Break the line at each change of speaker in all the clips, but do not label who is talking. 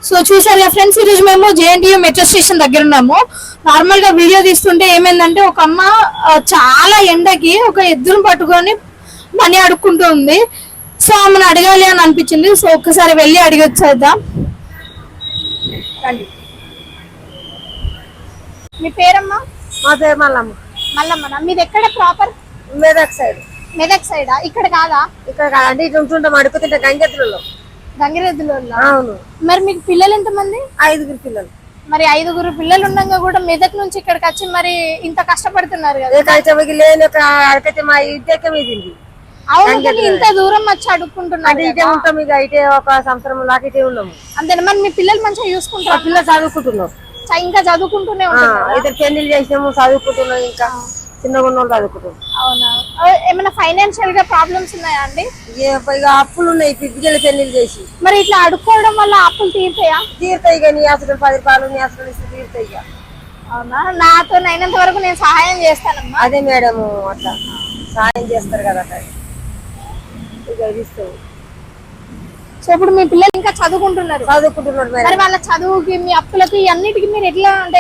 So చూసారు కదా friends, ఈరోజు మేము జేఎన్టీయూ మెట్రో స్టేషన్ దగ్గర ఉన్నాము. నార్మల్ గా వీడియో తీస్తుంటే ఏమైందంటే ఒక అమ్మ చాలా ఎండకి ఒక ఎద్దును పట్టుకొని మనీ అడుక్కుంటూ ఉంది. సో ఆమెను అడగాలి అని అనిపించింది. సో ఒక్కసారి వెళ్ళి అడిగొచ్చేద్దాం. మీ పేరమ్మా?
మా పేరు మల్లమ్మ.
మల్లమ్మ. మీది ఎక్కడ ప్రాపర్?
మెదక్ సైడ్.
మెదక్ సైడా? ఇక్కడ కాదా?
ఇక్కడ అంటే ఇటు ఉంటుంటాం, అడుగుతుంటే గంగెత్తులలో.
గంగిరెద్దులో?
అవును.
మరి మీకు పిల్లలు ఎంతమంది?
5 పిల్లలు.
మరి 5 పిల్లలు ఉండగా కూడా మెదక్ నుంచి ఇక్కడికి వచ్చి మరి ఇంత కష్టపడుతున్నారు కదా.
లేని అడిగితే మా ఇంటికే మీది.
అవును, ఇంత దూరం వచ్చి అడుక్కుంటున్నారు.
ఇటే ఉంటాం, ఇక ఇటే ఒక సంవత్సరం లాగా ఇటే ఉన్నాము.
అంతేనా? మరి మీ పిల్లలు మంచిగా చూసుకుంటారు?
పిల్లలు చదువుకుంటున్నాం,
ఇంకా చదువుకుంటూనే ఉంటారు.
ఇద్దరు పెళ్లిళ్ళు చేసినాము, చదువుకుంటున్నాం, ఇంకా చిన్నగా ఉన్న వాళ్ళు చదువుకుంటున్నాం.
అవునా? ఏమైనా ఫైనాన్షియల్ గా ప్రాబ్లమ్స్ ఉన్నాయా అండి?
ఇక అప్పులు ఉన్నాయి, పిల్లలు పెళ్లిళ్ళు చేసి.
మరి ఇట్లా అడుక్కోవడం వల్ల అప్పులు తీరుతాయా?
తీరుతాయి, ఇక నీ అసలు 10 రూపాయలు నీ అసలు తీరుతాయి. ఇక
అవునా? నాతో అయినంత వరకు నేను సహాయం చేస్తానమ్మా.
అదే మేడం, అట్లా సహాయం చేస్తారు కదా, ఇక ఇస్తావు.
సో ఇప్పుడు మీ పిల్లలు ఇంకా చదువుకుంటున్నారు?
చదువుకుంటున్నారు.
మరి వాళ్ళ చదువుకి మీ అప్పులకి అన్నిటికీ మీరు ఎట్లా అంటే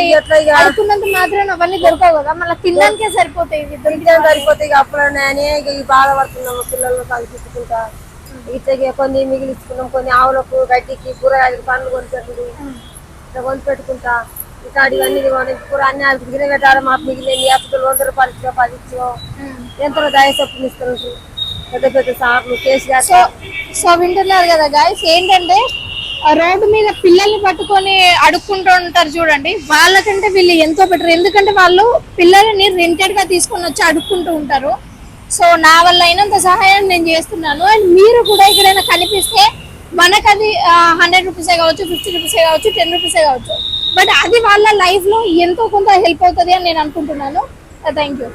అడుకున్నంత మాత్రం అవన్నీ దొరకవు కదా, మళ్ళీ తినడానికే సరిపోతాయి.
సరిపోతాయి, అప్పులనే ఇక బాధపడుతున్నాము. పిల్లలను చదివించుకుంటా ఇట్లా కొన్ని మిగిలించుకున్నాం, కొన్ని ఆవులకు గడ్డికి కూరగాయలు పండ్లు కొనిపెట్టుడు ఇట్లా కొనిపెట్టుకుంటా. ఇంకా ఇవన్నీ కూర అన్ని గిన్నె పెట్టాలి. మాకు మిగిలిన 100 రూపాయలు 10 ఇచ్చో ఎంతో దయసొప్పులు ఇస్తున్నారు పెద్ద పెద్ద సార్లు కేసీఆర్.
సో వింటున్నారు కదా గాయస్, ఏంటంటే రోడ్డు మీద పిల్లల్ని పట్టుకొని అడుక్కుంటూ ఉంటారు చూడండి. వాళ్ళకంటే వీళ్ళు ఎంతో బెటర్, ఎందుకంటే వాళ్ళు పిల్లలని రెంటెడ్ గా తీసుకొని వచ్చి అడుక్కుంటూ ఉంటారు. సో నా వల్ల అయినంత సహాయం నేను చేస్తున్నాను. అండ్ మీరు కూడా ఎక్కడైనా కనిపిస్తే మనకు అది 100 రూపీసే కావచ్చు, 50 రూపీసే కావచ్చు, 10 రూపీసే కావచ్చు, బట్ అది వాళ్ళ లైఫ్ లో ఎంతో కొంత హెల్ప్ అవుతుంది అని నేను అనుకుంటున్నాను. Thank you.